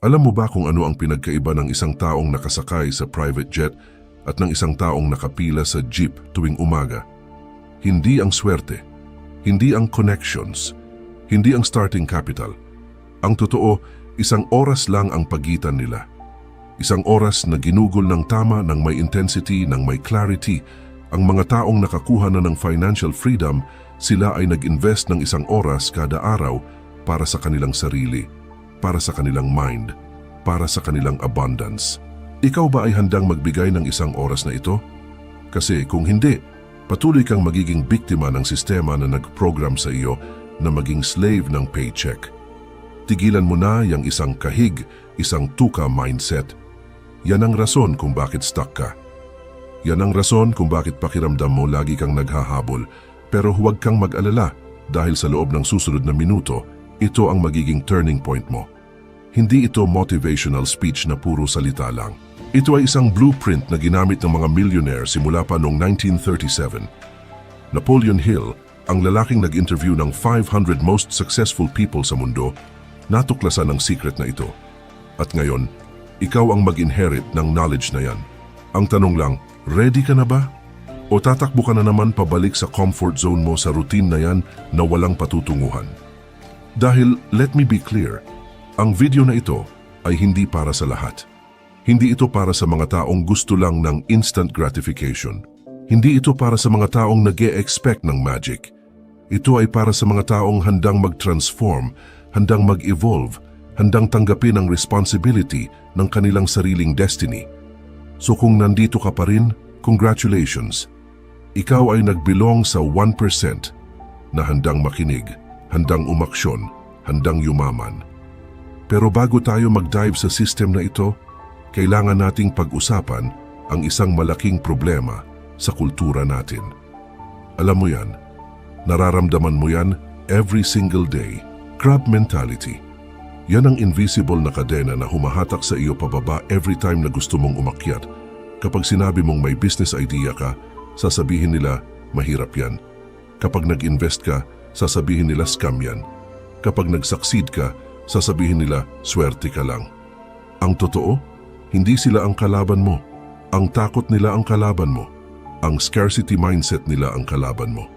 Alam mo ba kung ano ang pinagkaiba ng isang taong nakasakay sa private jet at ng isang taong nakapila sa jeep tuwing umaga? Hindi ang swerte, hindi ang connections, hindi ang starting capital. Ang totoo, isang oras lang ang pagitan nila. Isang oras na ginugol ng tama, ng may intensity, ng may clarity. Ang mga taong nakakuha na ng financial freedom, sila ay nag-invest ng isang oras kada araw para sa kanilang sarili, para sa kanilang mind, para sa kanilang abundance. Ikaw ba ay handang magbigay ng isang oras na ito? Kasi kung hindi, patuloy kang magiging biktima ng sistema na nag-program sa iyo na maging slave ng paycheck. Tigilan mo na yung isang kahig, isang tuka mindset. Yan ang rason kung bakit stuck ka. Yan ang rason kung bakit pakiramdam mo lagi kang naghahabol. Pero huwag kang mag-alala dahil sa loob ng susunod na minuto, ito ang magiging turning point mo. Hindi ito motivational speech na puro salita lang. Ito ay isang blueprint na ginamit ng mga millionaire simula pa noong 1937. Napoleon Hill, ang lalaking nag-interview ng 500 most successful people sa mundo, natuklasan ang secret na ito. At ngayon, ikaw ang mag-inherit ng knowledge na yan. Ang tanong lang, ready ka na ba? O tatakbo ka na naman pabalik sa comfort zone mo sa routine na yan na walang patutunguhan? Dahil, let me be clear, ang video na ito ay hindi para sa lahat. Hindi ito para sa mga taong gusto lang ng instant gratification. Hindi ito para sa mga taong nag-e-expect ng magic. Ito ay para sa mga taong handang mag-transform, handang mag-evolve, handang tanggapin ang responsibility ng kanilang sariling destiny. So kung nandito ka pa rin, congratulations. Ikaw ay nagbelong sa 1% na handang makinig, handang umaksyon, handang yumaman. Pero bago tayo mag-dive sa system na ito, kailangan nating pag-usapan ang isang malaking problema sa kultura natin. Alam mo yan, nararamdaman mo yan every single day. Crab mentality. Yan ang invisible na kadena na humahatak sa iyo pababa every time na gusto mong umakyat. Kapag sinabi mong may business idea ka, sasabihin nila, mahirap yan. Kapag nag-invest ka, sasabihin nila scam yan. Kapag nag-succeed ka, sasabihin nila, swerte ka lang. Ang totoo, hindi sila ang kalaban mo. Ang takot nila ang kalaban mo. Ang scarcity mindset nila ang kalaban mo.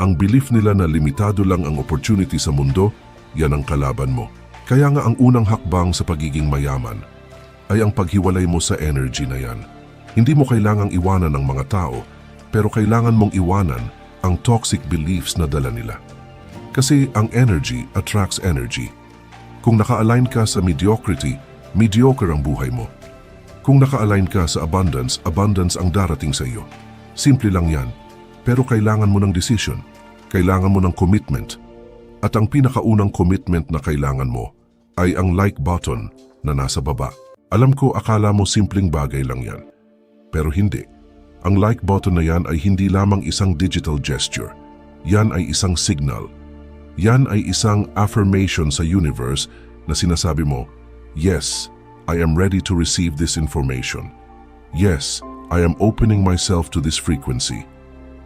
Ang belief nila na limitado lang ang opportunity sa mundo, yan ang kalaban mo. Kaya nga ang unang hakbang sa pagiging mayaman ay ang paghiwalay mo sa energy na yan. Hindi mo kailangang iwanan ng mga tao, pero kailangan mong iwanan ang toxic beliefs na dala nila. Kasi ang energy attracts energy. Kung naka-align ka sa mediocrity, mediocre ang buhay mo. Kung naka-align ka sa abundance, abundance ang darating sa iyo. Simple lang yan. Pero kailangan mo ng decision. Kailangan mo ng commitment. At ang pinakaunang commitment na kailangan mo ay ang like button na nasa baba. Alam ko akala mo simpleng bagay lang yan. Pero hindi. Ang like button na yan ay hindi lamang isang digital gesture. Yan ay isang signal. Yan ay isang affirmation sa universe na sinasabi mo, yes, I am ready to receive this information. Yes, I am opening myself to this frequency.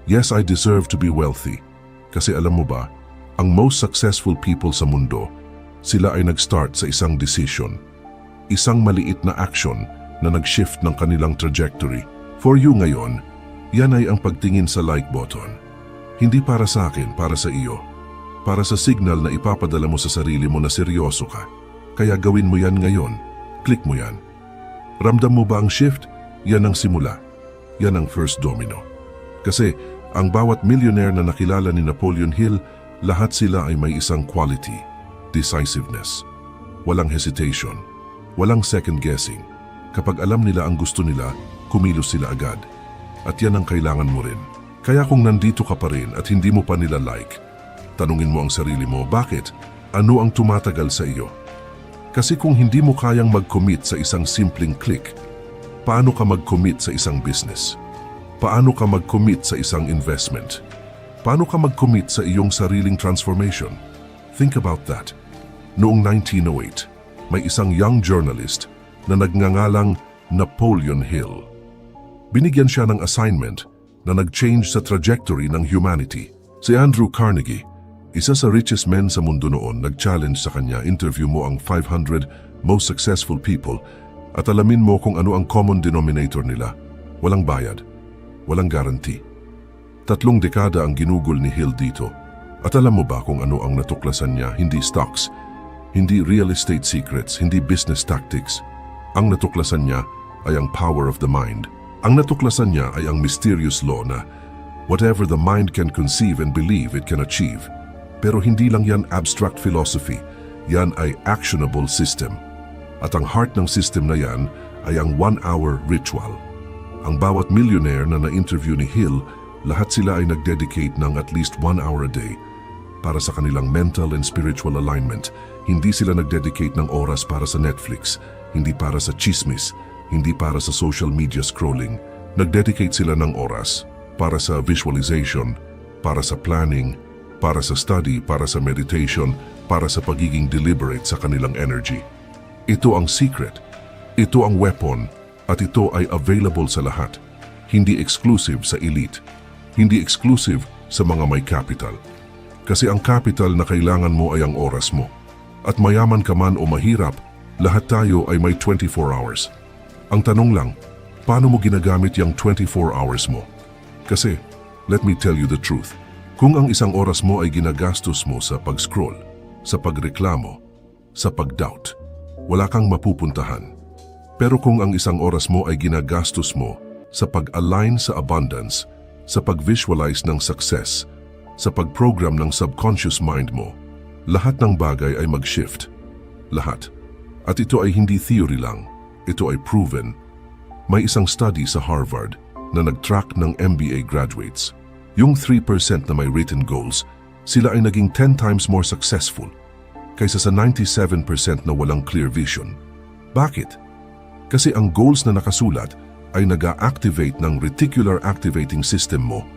Yes, I deserve to be wealthy. Kasi alam mo ba, ang most successful people sa mundo, sila ay nag-start sa isang decision. Isang maliit na action na nag-shift ng kanilang trajectory. For you ngayon, yan ay ang pagtingin sa like button. Hindi para sa akin, para sa iyo. Para sa signal na ipapadala mo sa sarili mo na seryoso ka. Kaya gawin mo yan ngayon. Click mo yan. Ramdam mo ba ang shift? Yan ang simula. Yan ang first domino. Kasi ang bawat millionaire na nakilala ni Napoleon Hill, lahat sila ay may isang quality, decisiveness. Walang hesitation. Walang second guessing. Kapag alam nila ang gusto nila, kumilos sila agad. At yan ang kailangan mo rin. Kaya kung nandito ka pa rin at hindi mo pa nila like, tanungin mo ang sarili mo, bakit? Ano ang tumatagal sa iyo? Kasi kung hindi mo kayang mag-commit sa isang simpleng click, paano ka mag-commit sa isang business? Paano ka mag-commit sa isang investment? Paano ka mag-commit sa iyong sariling transformation? Think about that. Noong 1908, may isang young journalist na nagngangalang Napoleon Hill. Binigyan siya ng assignment na nag-change sa trajectory ng humanity. Si Andrew Carnegie, isa sa richest men sa mundo noon, nag-challenge sa kanya, interview mo ang 500 most successful people at alamin mo kung ano ang common denominator nila. Walang bayad, walang guarantee. 3 dekada ang ginugol ni Hill dito. At alam mo ba kung ano ang natuklasan niya? Hindi stocks, hindi real estate secrets, hindi business tactics. Ang natuklasan niya ay ang power of the mind. Ang natuklasan niya ay ang mysterious law na whatever the mind can conceive and believe it can achieve. Pero hindi lang yan abstract philosophy, yan ay actionable system. At ang heart ng system na yan ay ang 1-hour ritual. Ang bawat millionaire na na-interview ni Hill, lahat sila ay nag-dedicate ng at least 1 hour a day para sa kanilang mental and spiritual alignment. Hindi sila nag-dedicate ng oras para sa Netflix, hindi para sa chismis, hindi para sa social media scrolling. Nag-dedicate sila ng oras para sa visualization, para sa planning, para sa study, para sa meditation, para sa pagiging deliberate sa kanilang energy. Ito ang secret, ito ang weapon, at ito ay available sa lahat. Hindi exclusive sa elite, hindi exclusive sa mga may capital. Kasi ang capital na kailangan mo ay ang oras mo. At mayaman ka man o mahirap, lahat tayo ay may 24 hours. Ang tanong lang, paano mo ginagamit yung 24 hours mo? Kasi, let me tell you the truth. Kung ang isang oras mo ay ginagastos mo sa pag-scroll, sa pagreklamo, sa pag-doubt, wala kang mapupuntahan. Pero kung ang isang oras mo ay ginagastos mo sa pag-align sa abundance, sa pag-visualize ng success, sa pag-program ng subconscious mind mo, lahat ng bagay ay mag-shift. Lahat. At ito ay hindi theory lang. Ito ay proven. May isang study sa Harvard na nag-track ng MBA graduates. Yung 3% na may written goals, sila ay naging 10 times more successful kaysa sa 97% na walang clear vision. Bakit? Kasi ang goals na nakasulat ay nag-a-activate ng reticular activating system mo,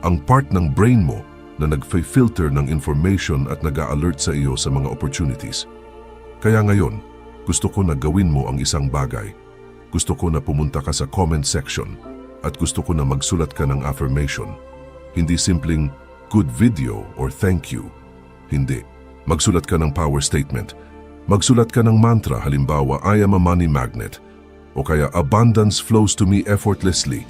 ang part ng brain mo na nag-filter ng information at nag-a-alert sa iyo sa mga opportunities. Kaya ngayon, gusto ko na gawin mo ang isang bagay. Gusto ko na pumunta ka sa comment section at gusto ko na magsulat ka ng affirmation. Hindi simpleng good video or thank you. Hindi. Magsulat ka ng power statement. Magsulat ka ng mantra, halimbawa, I am a money magnet. O kaya abundance flows to me effortlessly.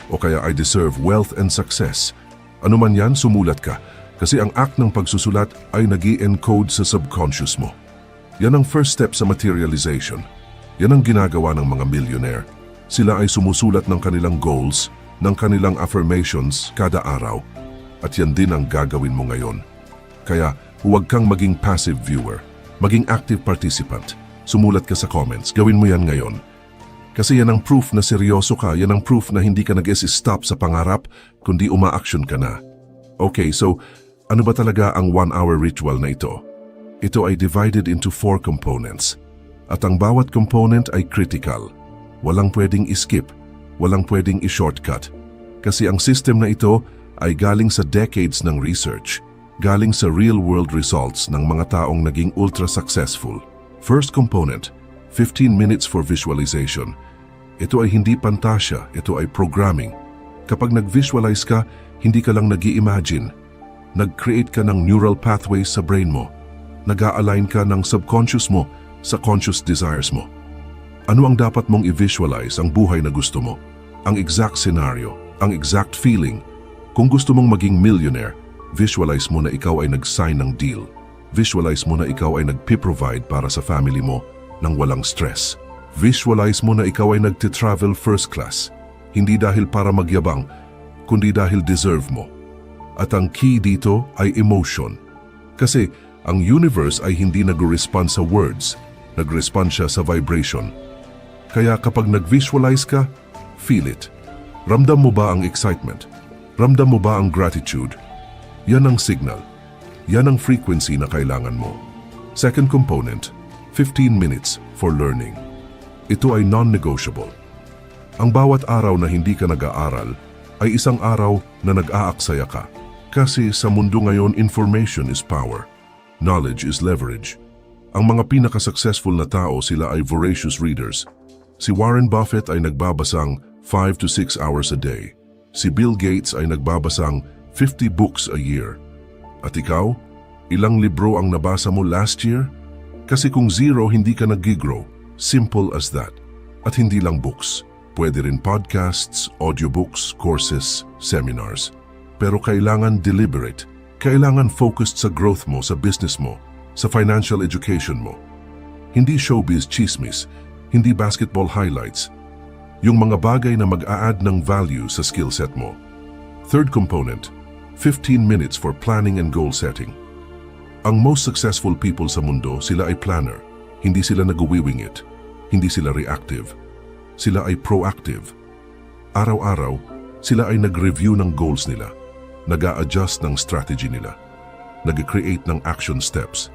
O kaya I deserve wealth and success. Ano man yan, sumulat ka. Kasi ang act ng pagsusulat ay nag-i-encode sa subconscious mo. Yan ang first step sa materialization. Yan ang ginagawa ng mga millionaire. Sila ay sumusulat ng kanilang goals, ng kanilang affirmations kada araw. At yan din ang gagawin mo ngayon. Kaya huwag kang maging passive viewer. Maging active participant. Sumulat ka sa comments. Gawin mo yan ngayon. Kasi yan ang proof na seryoso ka, yan ang proof na hindi ka nag-stop sa pangarap, kundi uma-action ka na. Okay, so ano ba talaga ang 1-hour ritual na ito? Ito ay divided into 4 components. At ang bawat component ay critical. Walang pwedeng i-skip, walang pwedeng i-shortcut. Kasi ang system na ito ay galing sa decades ng research, galing sa real-world results ng mga taong naging ultra-successful. First component, 15 minutes for visualization. Ito ay hindi pantasya, ito ay programming. Kapag nag-visualize ka, hindi ka lang nag-i-imagine. Nag-create ka ng neural pathways sa brain mo. Nag-a-align ka ng subconscious mo sa conscious desires mo. Ano ang dapat mong i-visualize? Ang buhay na gusto mo. Ang exact scenario, ang exact feeling. Kung gusto mong maging millionaire, visualize mo na ikaw ay nag-sign ng deal. Visualize mo na ikaw ay nag-provide para sa family mo nang walang stress. Visualize mo na ikaw ay nagti-travel first class. Hindi dahil para magyabang, kundi dahil deserve mo. At ang key dito ay emotion. Kasi ang universe ay hindi nag-respond sa words, nag-respond siya sa vibration. Kaya kapag nag-visualize ka, feel it. Ramdam mo ba ang excitement? Ramdam mo ba ang gratitude? Yan ang signal. Yan ang frequency na kailangan mo. Second component, 15 minutes for learning. Ito ay non-negotiable. Ang bawat araw na hindi ka nag-aaral ay isang araw na nag-aaksaya ka. Kasi sa mundo ngayon, information is power. Knowledge is leverage. Ang mga pinaka-successful na tao, sila ay voracious readers. Si Warren Buffett ay nagbabasang 5 to 6 hours a day. Si Bill Gates ay nagbabasang 50 books a year. At ikaw, ilang libro ang nabasa mo last year? Kasi kung zero, hindi ka nag-grow. Simple as that. At hindi lang books. Pwede rin podcasts, audiobooks, courses, seminars. Pero kailangan deliberate. Kailangan focused sa growth mo, sa business mo, sa financial education mo. Hindi showbiz chismis, hindi basketball highlights. Yung mga bagay na mag-a-add ng value sa skill set mo. Third component, 15 minutes for planning and goal setting. Ang most successful people sa mundo, sila ay planner. Hindi sila nag-wing-it. Hindi sila reactive. Sila ay proactive. Araw-araw, sila ay nag-review ng goals nila. Nag-a-adjust ng strategy nila. Nag-create ng action steps.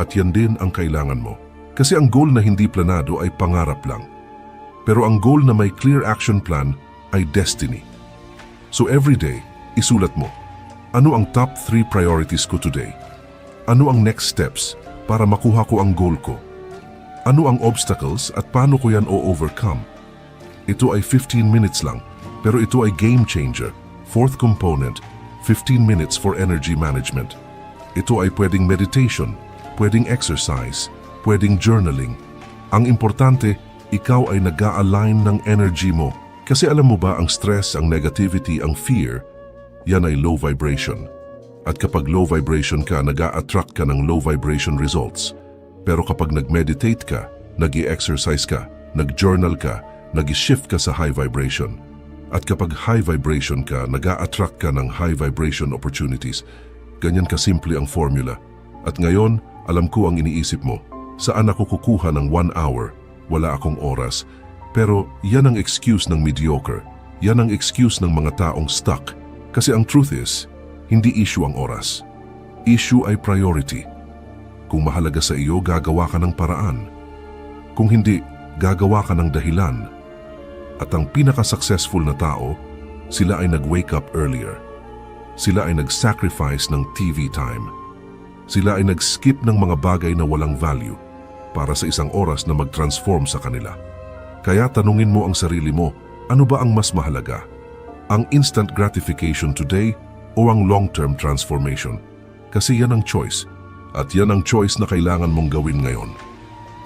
At yan din ang kailangan mo. Kasi ang goal na hindi planado ay pangarap lang. Pero ang goal na may clear action plan ay destiny. So every day, isulat mo, ano ang top 3 priorities ko today? Ano ang next steps para makuha ko ang goal ko? Ano ang obstacles at paano ko yan o-overcome? Ito ay 15 minutes lang, pero ito ay game changer. Fourth component, 15 minutes for energy management. Ito ay pwedeng meditation, pwedeng exercise, pwedeng journaling. Ang importante, ikaw ay nag-a-align ng energy mo. Kasi alam mo ba, ang stress, ang negativity, ang fear, yan ay low vibration. At kapag low vibration ka, nag-a-attract ka ng low vibration results. Pero kapag nag-meditate ka, nag-i-exercise ka, nag-journal ka, nag-shift ka sa high vibration. At kapag high vibration ka, nag-a-attract ka ng high vibration opportunities. Ganyan kasimple ang formula. At ngayon, alam ko ang iniisip mo. Saan ako kukuha ng 1 hour? Wala akong oras. Pero yan ang excuse ng mediocre. Yan ang excuse ng mga taong stuck. Kasi ang truth is, hindi issue ang oras. Issue ay priority. Kung mahalaga sa iyo, gagawa ka ng paraan. Kung hindi, gagawa ka ng dahilan. At ang pinaka-successful na tao, sila ay nag-wake up earlier. Sila ay nag-sacrifice ng TV time. Sila ay nag-skip ng mga bagay na walang value para sa isang oras na mag-transform sa kanila. Kaya tanungin mo ang sarili mo, ano ba ang mas mahalaga? Ang instant gratification today o ang long-term transformation? Kasi yan ang choice. At yan ang choice na kailangan mong gawin ngayon.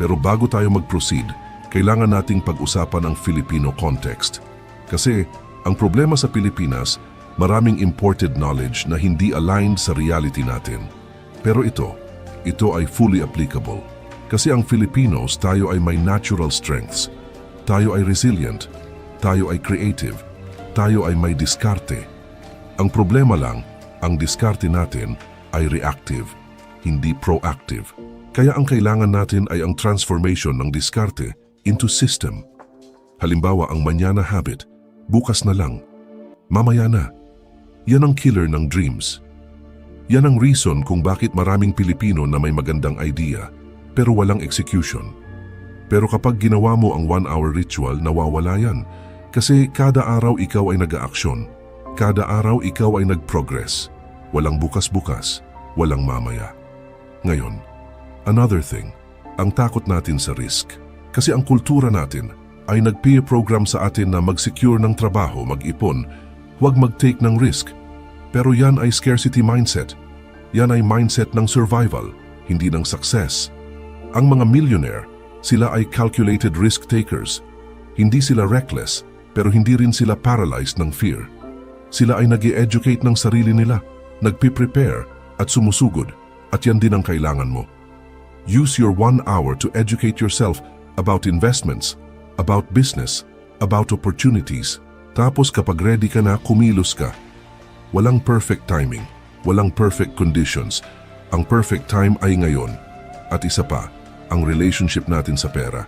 Pero bago tayo mag-proceed, kailangan nating pag-usapan ang Filipino context. Kasi ang problema sa Pilipinas, maraming imported knowledge na hindi aligned sa reality natin. Pero ito ay fully applicable. Kasi ang Filipinos, tayo ay may natural strengths. Tayo ay resilient. Tayo ay creative. Tayo ay may diskarte. Ang problema lang, ang diskarte natin ay reactive, hindi proactive. Kaya ang kailangan natin ay ang transformation ng diskarte into system. Halimbawa, ang manyana habit, bukas na lang, mamaya na. Yan ang killer ng dreams. Yan ang reason kung bakit maraming Pilipino na may magandang idea, pero walang execution. Pero kapag ginawa mo ang 1-hour ritual, nawawala yan. Kasi kada araw ikaw ay nag-aaksyon. Kada araw ikaw ay nag-progress. Walang bukas-bukas, walang mamaya. Ngayon, another thing, ang takot natin sa risk. Kasi ang kultura natin ay nag-peer program sa atin na mag-secure ng trabaho, mag-ipon, huwag mag-take ng risk. Pero yan ay scarcity mindset. Yan ay mindset ng survival, hindi ng success. Ang mga millionaire, sila ay calculated risk takers. Hindi sila reckless, pero hindi rin sila paralyzed ng fear. Sila ay nag-i-educate ng sarili nila, nagpi-prepare at sumusugod. At yan din ang kailangan mo. Use your 1 hour to educate yourself about investments, about business, about opportunities. Tapos kapag ready ka na, kumilos ka. Walang perfect timing, walang perfect conditions. Ang perfect time ay ngayon. At isa pa, ang relationship natin sa pera.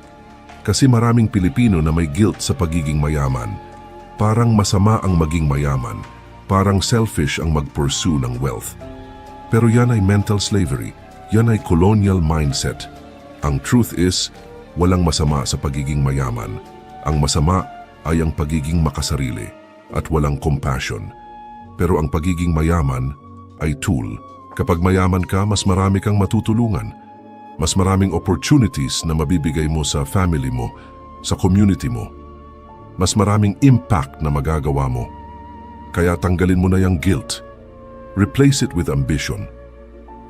Kasi maraming Pilipino na may guilt sa pagiging mayaman. Parang masama ang maging mayaman. Parang selfish ang mag-pursue ng wealth. Pero yan ay mental slavery. Yan ay colonial mindset. Ang truth is, walang masama sa pagiging mayaman. Ang masama ay ang pagiging makasarili at walang compassion. Pero ang pagiging mayaman ay tool. Kapag mayaman ka, mas marami kang matutulungan. Mas maraming opportunities na mabibigay mo sa family mo, sa community mo. Mas maraming impact na magagawa mo. Kaya tanggalin mo na yung guilt. Replace it with ambition.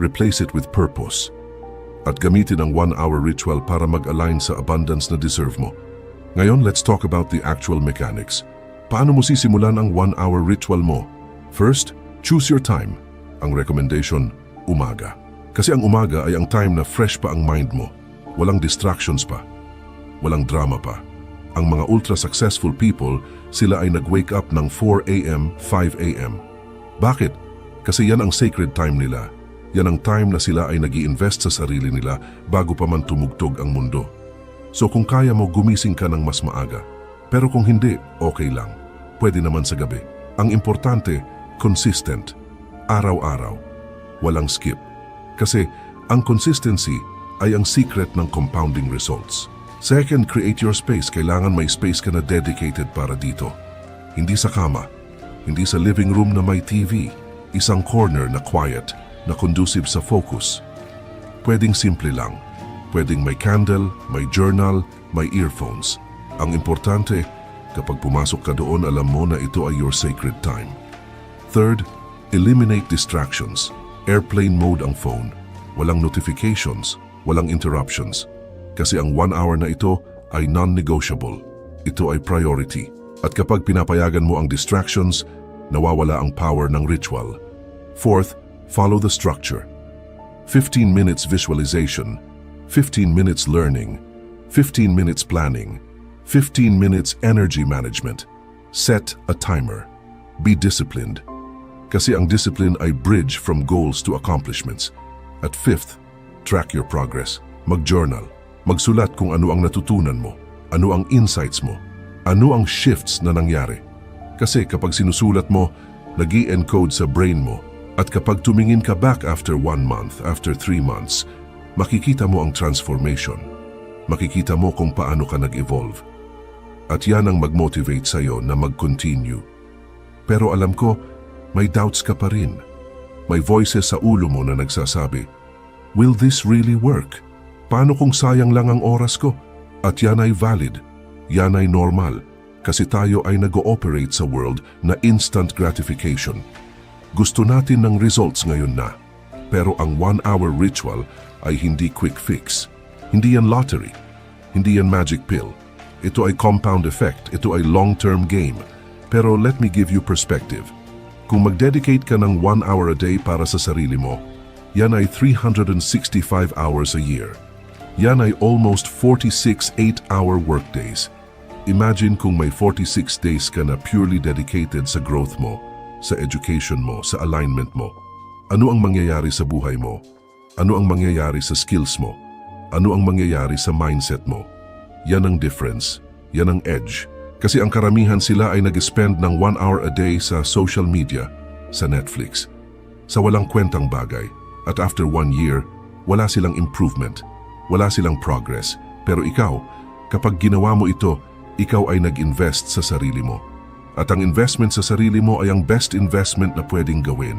Replace it with purpose. at gamitin ang 1-hour ritual para mag-align sa abundance na deserve mo. Ngayon, let's talk about the actual mechanics. Paano mo sisimulan ang 1-hour ritual mo? First, choose your time. Ang recommendation, umaga. Kasi ang umaga ay ang time na fresh pa ang mind mo. Walang distractions pa. Walang drama pa. Ang mga ultra-successful people, sila ay nag-wake up ng 4 a.m., 5 a.m. Bakit? Kasi yan ang sacred time nila. Yan ang time na sila ay nag-i-invest sa sarili nila bago pa man tumugtog ang mundo. So kung kaya mo, gumising ka ng mas maaga. Pero kung hindi, okay lang. Pwede naman sa gabi. Ang importante, consistent. Araw-araw. Walang skip. Kasi ang consistency ay ang secret ng compounding results. Second, create your space. Kailangan may space ka na dedicated para dito. Hindi sa kama. Hindi sa living room na may TV. Isang corner na quiet, na conducive sa focus. Pwedeng simple lang. Pwedeng may candle, may journal, may earphones. Ang importante, kapag pumasok ka doon, alam mo na ito ay your sacred time. Third, eliminate distractions. Airplane mode ang phone. Walang notifications, walang interruptions. Kasi ang 1 hour na ito ay non-negotiable. Ito ay priority. At kapag pinapayagan mo ang distractions, nawawala ang power ng ritual. Fourth, follow the structure. 15 minutes visualization, 15 minutes learning, 15 minutes planning, 15 minutes energy management. Set a timer. Be disciplined. Kasi ang discipline ay bridge from goals to accomplishments. At fifth, track your progress. Mag-journal. Magsulat kung ano ang natutunan mo, ano ang insights mo, ano ang shifts na nangyari. Kasi kapag sinusulat mo, nag-i-encode sa brain mo. At kapag tumingin ka back after 1 month, after 3 months, makikita mo ang transformation. Makikita mo kung paano ka nag-evolve. At yan ang mag-motivate sa'yo na mag-continue. Pero alam ko, may doubts ka pa rin. May voices sa ulo mo na nagsasabi, will this really work? Paano kung sayang lang ang oras ko? At yan ay valid. Yan ay normal. Kasi tayo ay nag-ooperate sa world na instant gratification. Gusto natin ng results ngayon na. Pero ang 1-hour ritual ay hindi quick fix. Hindi yan lottery. Hindi yan magic pill. Ito ay compound effect. Ito ay long-term game. Pero let me give you perspective. Kung mag-dedicate ka ng 1 hour a day para sa sarili mo, yan ay 365 hours a year. Yan ay almost 46 8-hour workdays. Imagine kung may 46 days ka na purely dedicated sa growth mo, sa education mo, sa alignment mo. Ano ang mangyayari sa buhay mo? Ano ang mangyayari sa skills mo? Ano ang mangyayari sa mindset mo? Yan ang difference. Yan ang edge. Kasi ang karamihan sila ay nag-spend ng 1 hour a day sa social media, sa Netflix, sa walang kwentang bagay. At after 1 year, wala silang improvement, wala silang progress. Pero ikaw, kapag ginawa mo ito, ikaw ay nag-invest sa sarili mo. At ang investment sa sarili mo ay ang best investment na pwedeng gawin.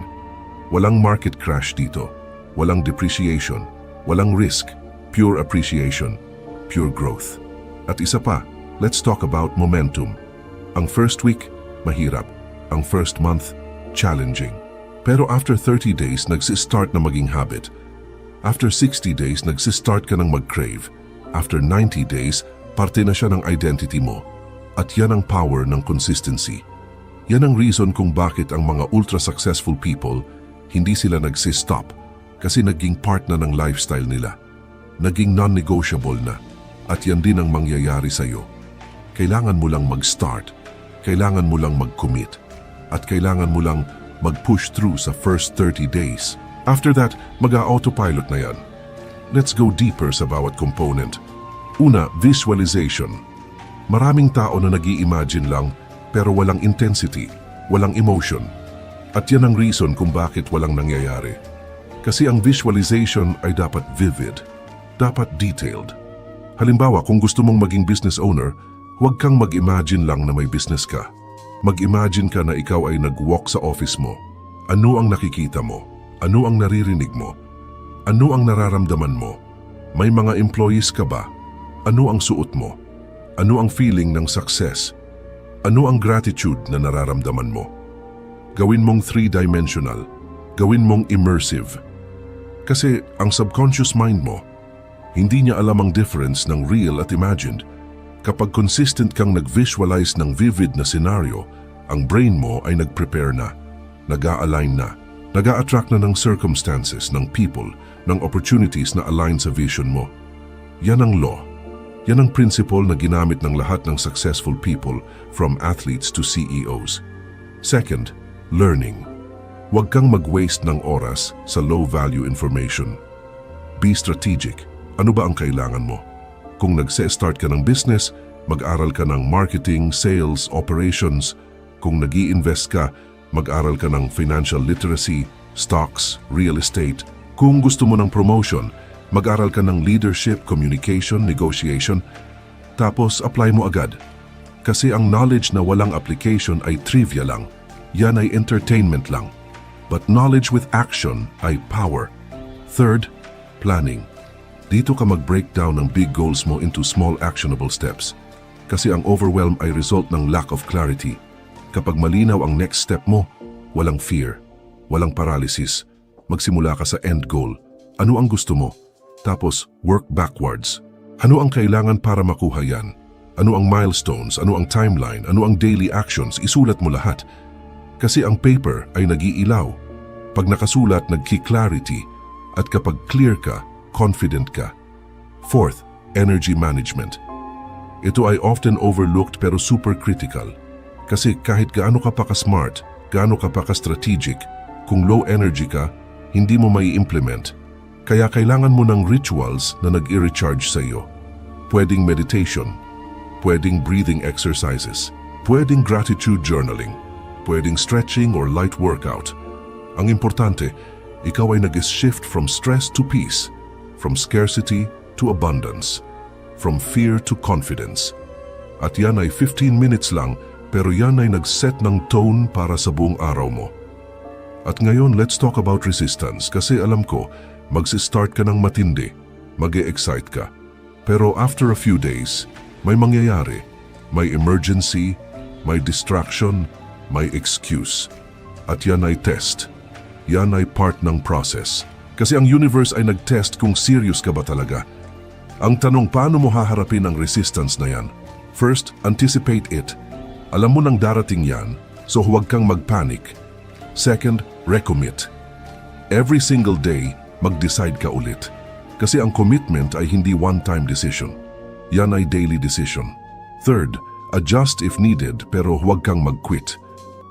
Walang market crash dito, walang depreciation, walang risk, pure appreciation, pure growth. At isa pa, let's talk about momentum. Ang first week, mahirap. Ang first month, challenging. Pero after 30 days, nagsistart na maging habit. After 60 days, nagsistart ka ng mag-crave. After 90 days, parte na siya ng identity mo. At yan ang power ng consistency. Yan ang reason kung bakit ang mga ultra-successful people, hindi sila nagsistop kasi naging part na ng lifestyle nila. Naging non-negotiable na. At yan din ang mangyayari sa'yo. Kailangan mo lang mag-start. Kailangan mo lang mag-commit. At kailangan mo lang mag-push through sa first 30 days. After that, mag-autopilot na yan. Let's go deeper sa bawat component. Una, visualization. Maraming tao na nag-i-imagine lang pero walang intensity, walang emotion. At yan ang reason kung bakit walang nangyayari. Kasi ang visualization ay dapat vivid, dapat detailed. Halimbawa, kung gusto mong maging business owner, huwag kang mag-imagine lang na may business ka. Mag-imagine ka na ikaw ay nag-walk sa office mo. Ano ang nakikita mo? Ano ang naririnig mo? Ano ang nararamdaman mo? May mga employees ka ba? Ano ang suot mo? Ano ang feeling ng success? Ano ang gratitude na nararamdaman mo? Gawin mong 3-dimensional. Gawin mong immersive. Kasi ang subconscious mind mo, Hindi niya alam ang difference ng real at imagined. Kapag consistent kang nag-visualize ng vivid na scenario, ang brain mo ay nag-prepare na, nag-a-align na, nag-a-attract na ng circumstances, ng people, ng opportunities na align sa vision mo. Yan ang law. Yan ang principle na ginamit ng lahat ng successful people, from athletes to CEOs. Second, learning. Huwag kang mag-waste ng oras sa low-value information. Be strategic. Ano ba ang kailangan mo? Kung nagse-start ka ng business, mag-aral ka ng marketing, sales, operations. Kung nag-i-invest ka, mag-aral ka ng financial literacy, stocks, real estate. Kung gusto mo ng promotion, mag-aral ka ng leadership, communication, negotiation. Tapos apply mo agad. Kasi ang knowledge na walang application ay trivia lang. Yan ay entertainment lang. But knowledge with action ay power. Third, planning. Dito ka mag-breakdown ng big goals mo into small actionable steps. Kasi ang overwhelm ay result ng lack of clarity. Kapag malinaw ang next step mo, walang fear, walang paralysis. Magsimula ka sa end goal. Ano ang gusto mo? Tapos, work backwards. Ano ang kailangan para makuha yan? Ano ang milestones? Ano ang timeline? Ano ang daily actions? Isulat mo lahat. Kasi ang paper ay nag-iilaw. Pag nakasulat, nagki-clarity. At kapag clear ka, confident ka. Fourth, energy management. Ito ay often overlooked pero super critical. Kasi kahit gaano ka pa ka-smart, gaano ka pa ka-strategic, kung low energy ka, hindi mo mai implement. Kaya kailangan mo ng rituals na nag-i-recharge sa iyo. Pwedeng meditation, pwedeng breathing exercises, pwedeng gratitude journaling, pwedeng stretching or light workout. Ang importante, ikaw ay nag-shift from stress to peace, from scarcity to abundance, from fear to confidence. At yan ay 15 minutes lang, pero yan ay nag-set ng tone para sa buong araw mo. At ngayon, let's talk about resistance kasi alam ko, magsi-start ka ng matindi, mag-e-excite ka. Pero after a few days, may mangyayari, may emergency, may distraction, may excuse. At yan ay test. Yan ay part ng process. Kasi ang universe ay nag-test kung serious ka ba talaga. Ang tanong, paano mo haharapin ang resistance na yan? First, anticipate it. Alam mo nang darating yan, so huwag kang mag-panic. Second, recommit. Every single day, mag-decide ka ulit. Kasi ang commitment ay hindi one-time decision. Yan ay daily decision. Third, adjust if needed pero huwag kang mag-quit.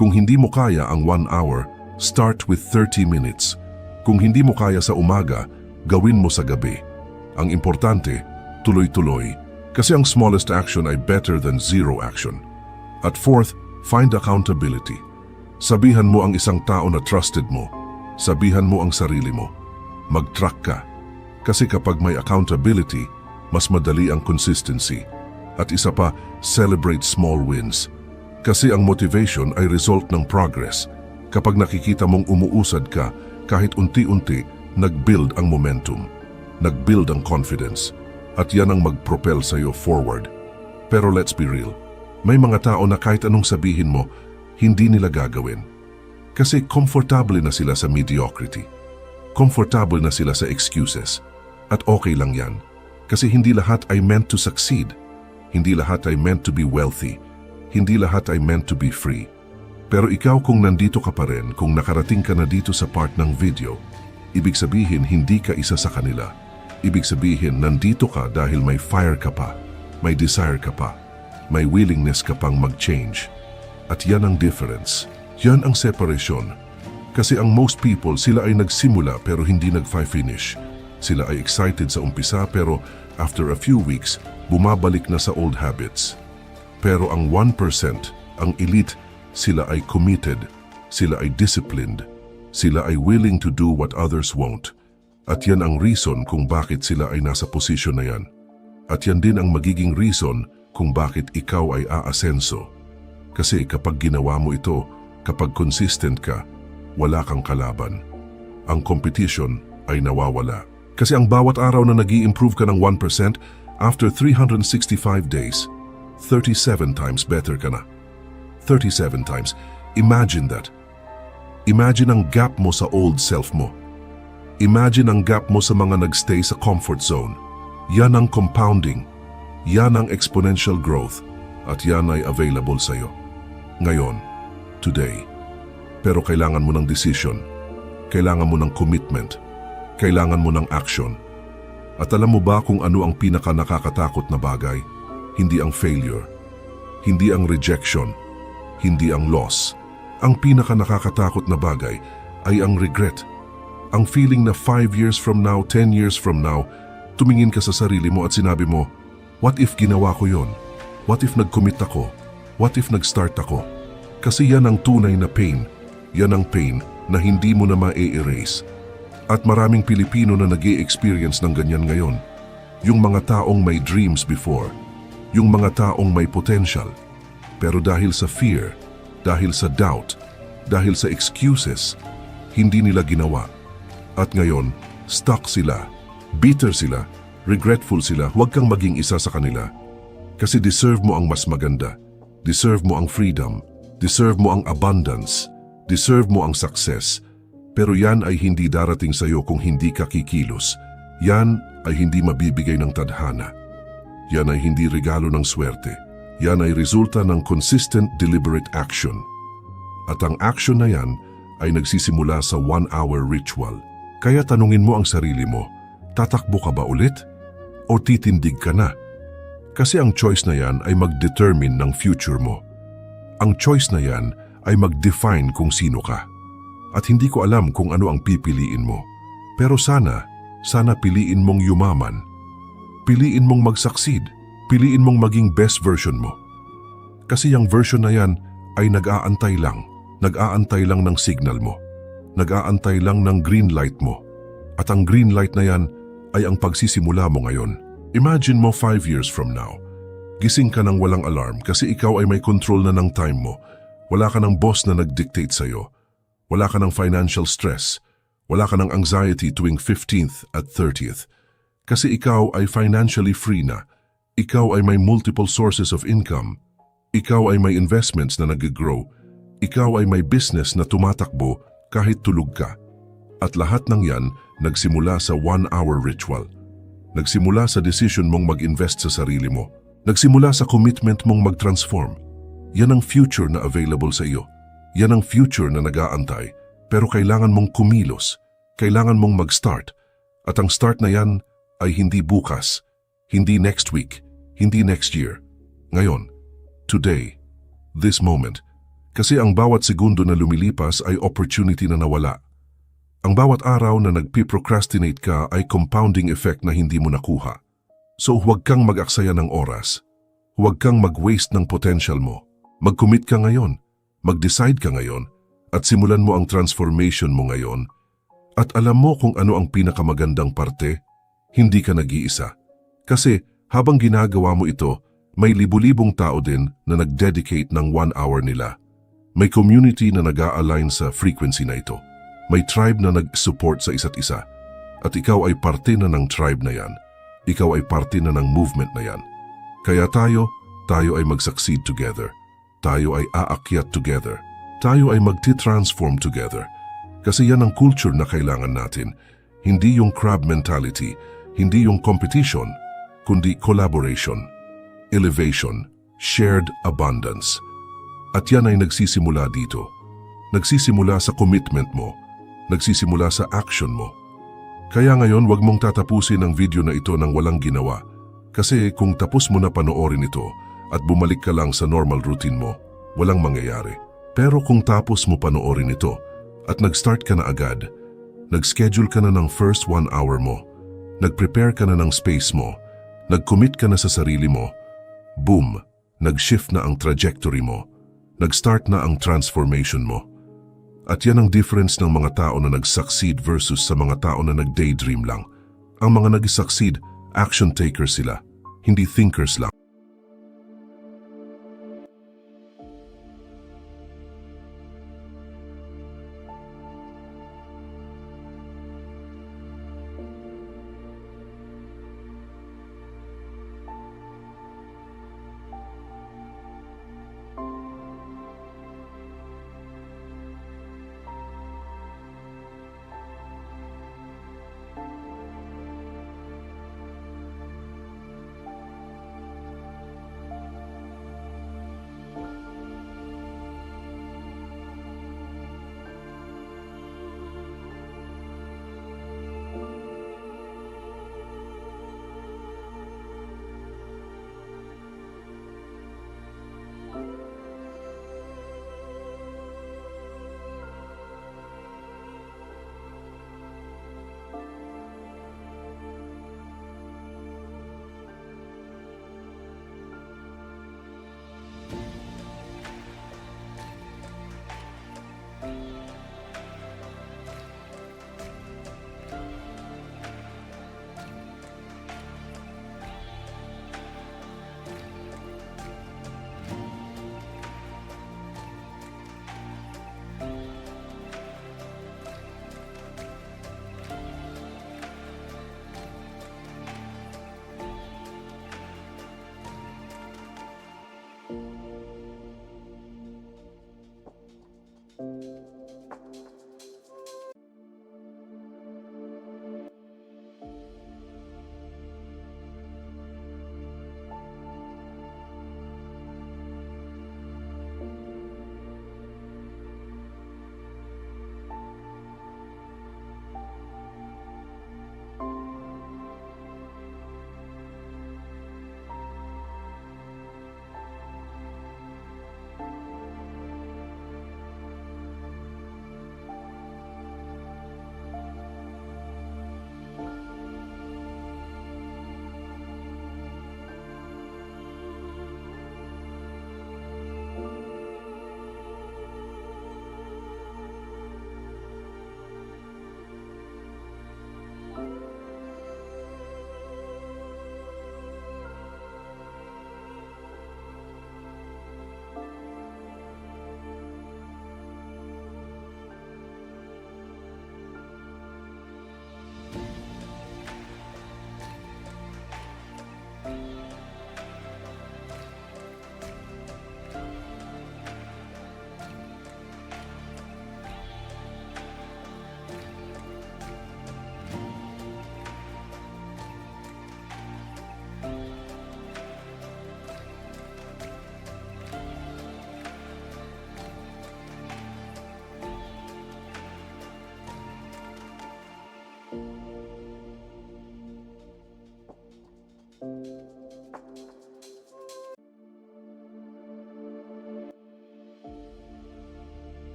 Kung hindi mo kaya ang 1 hour, start with 30 minutes. Kung hindi mo kaya sa umaga, gawin mo sa gabi. Ang importante, tuloy-tuloy. Kasi ang smallest action ay better than zero action. At fourth, find accountability. Sabihan mo ang isang tao na trusted mo. Sabihan mo ang sarili mo. Mag-track ka. Kasi kapag may accountability, mas madali ang consistency. At isa pa, celebrate small wins. Kasi ang motivation ay result ng progress. Kapag nakikita mong umuusad ka, kahit unti-unti, nag-build ang momentum. Nag-build ang confidence. At yan ang mag-propel sa'yo forward. Pero let's be real. May mga tao na kahit anong sabihin mo, hindi nila gagawin. Kasi komportable na sila sa mediocrity. Komportable na sila sa excuses. At okay lang yan. Kasi hindi lahat ay meant to succeed. Hindi lahat ay meant to be wealthy. Hindi lahat ay meant to be free. Pero ikaw kung nandito ka pa rin, kung nakarating ka na dito sa part ng video, ibig sabihin hindi ka isa sa kanila. Ibig sabihin nandito ka dahil may fire ka pa, may desire ka pa, may willingness ka pang mag-change. At yan ang difference. Yan ang separation. Kasi ang most people, sila ay nagsimula pero hindi nag-finish. Sila ay excited sa umpisa pero after a few weeks, bumabalik na sa old habits. Pero ang 1%, ang elite, sila ay committed, sila ay disciplined, sila ay willing to do what others won't. At yan ang reason kung bakit sila ay nasa posisyon na yan. At yan din ang magiging reason kung bakit ikaw ay aasenso. Kasi kapag ginawa mo ito, kapag consistent ka, wala kang kalaban. Ang competition ay nawawala. Kasi ang bawat araw na nag-i-improve ka ng 1%, after 365 days, 37 times better ka na. 37 times. Imagine that. Imagine ang gap mo sa old self mo. Imagine ang gap mo sa mga nagstay sa comfort zone. Yan ang compounding. Yan ang exponential growth. At yan ay available sa'yo. Ngayon, today. Pero kailangan mo ng decision. Kailangan mo ng commitment. Kailangan mo ng action. At alam mo ba kung ano ang pinaka nakakatakot na bagay? Hindi ang failure. Hindi ang rejection. Hindi ang loss. Ang pinaka nakakatakot na bagay ay ang regret. Ang feeling na 5 years from now, 10 years from now, tumingin ka sa sarili mo at sinabi mo, what if ginawa ko yon? What if nag-commit ako? What if nag-start ako? Kasi yan ang tunay na pain. Yan ang pain na hindi mo na ma-erase. At maraming Pilipino na nag-e-experience ng ganyan ngayon. Yung mga taong may dreams before. Yung mga taong may potential. Pero dahil sa fear, dahil sa doubt, dahil sa excuses, hindi nila ginawa. At ngayon, stuck sila, bitter sila, regretful sila. Huwag kang maging isa sa kanila. Kasi deserve mo ang mas maganda. Deserve mo ang freedom. Deserve mo ang abundance. Deserve mo ang success. Pero yan ay hindi darating sa iyo kung hindi ka kikilos. Yan ay hindi mabibigay ng tadhana. Yan ay hindi regalo ng swerte. Yan ay resulta ng consistent, deliberate action. At ang action na yan ay nagsisimula sa 1-hour ritual. Kaya tanungin mo ang sarili mo, tatakbo ka ba ulit? O titindig ka na? Kasi ang choice na yan ay mag-determine ng future mo. Ang choice na yan ay mag-define kung sino ka. At hindi ko alam kung ano ang pipiliin mo. Pero sana piliin mong yumaman. Piliin mong mag-succeed. Piliin mong maging best version mo. Kasi yung version na yan ay nag-aantay lang. Nag-aantay lang ng signal mo. Nag-aantay lang ng green light mo. At ang green light na yan ay ang pagsisimula mo ngayon. Imagine mo 5 years from now. Gising ka ng walang alarm kasi ikaw ay may control na ng time mo. Wala ka ng boss na nag-dictate sa'yo. Wala ka ng financial stress. Wala ka ng anxiety tuwing 15th at 30th. Kasi ikaw ay financially free na. Ikaw ay may multiple sources of income. Ikaw ay may investments na nag-grow. Ikaw ay may business na tumatakbo kahit tulog ka. At lahat ng yan nagsimula sa 1-hour ritual. Nagsimula sa decision mong mag-invest sa sarili mo. Nagsimula sa commitment mong mag-transform. Yan ang future na available sa iyo. Yan ang future na nag-aantay. Pero kailangan mong kumilos. Kailangan mong mag-start. At ang start na yan ay hindi bukas. Hindi next week. Hindi next year. Ngayon. Today. This moment. Kasi ang bawat segundo na lumilipas ay opportunity na nawala. Ang bawat araw na nagpi-procrastinate ka ay compounding effect na hindi mo nakuha. So huwag kang mag-aksaya ng oras. Huwag kang mag-waste ng potential mo. Mag-commit ka ngayon. Mag-decide ka ngayon. At simulan mo ang transformation mo ngayon. At alam mo kung ano ang pinakamagandang parte? Hindi ka nag-iisa. Kasi habang ginagawa mo ito, may libu-libong tao din na nag-dedicate ng 1 hour nila. May community na nag-a-align sa frequency na ito. May tribe na nag-support sa isa't isa. At ikaw ay parte na ng tribe na yan. Ikaw ay parte na ng movement na yan. Kaya tayo ay mag-succeed together. Tayo ay aakyat together. Tayo ay magti-transform together. Kasi yan ang culture na kailangan natin. Hindi yung crab mentality, hindi yung competition, kundi collaboration, elevation, shared abundance. At yan ay nagsisimula dito. Nagsisimula sa commitment mo. Nagsisimula sa action mo. Kaya ngayon, wag mong tatapusin ang video na ito nang walang ginawa. Kasi kung tapos mo na panoorin ito at bumalik ka lang sa normal routine mo, walang mangyayari. Pero kung tapos mo panoorin ito at nag-start ka na agad, nag-schedule ka na ng first 1 hour mo, nag-prepare ka na ng space mo, nag-commit ka na sa sarili mo, boom, nag-shift na ang trajectory mo, nag-start na ang transformation mo. At yan ang difference ng mga tao na nag-succeed versus sa mga tao na nag-daydream lang. Ang mga nag-succeed, action takers sila, hindi thinkers lang.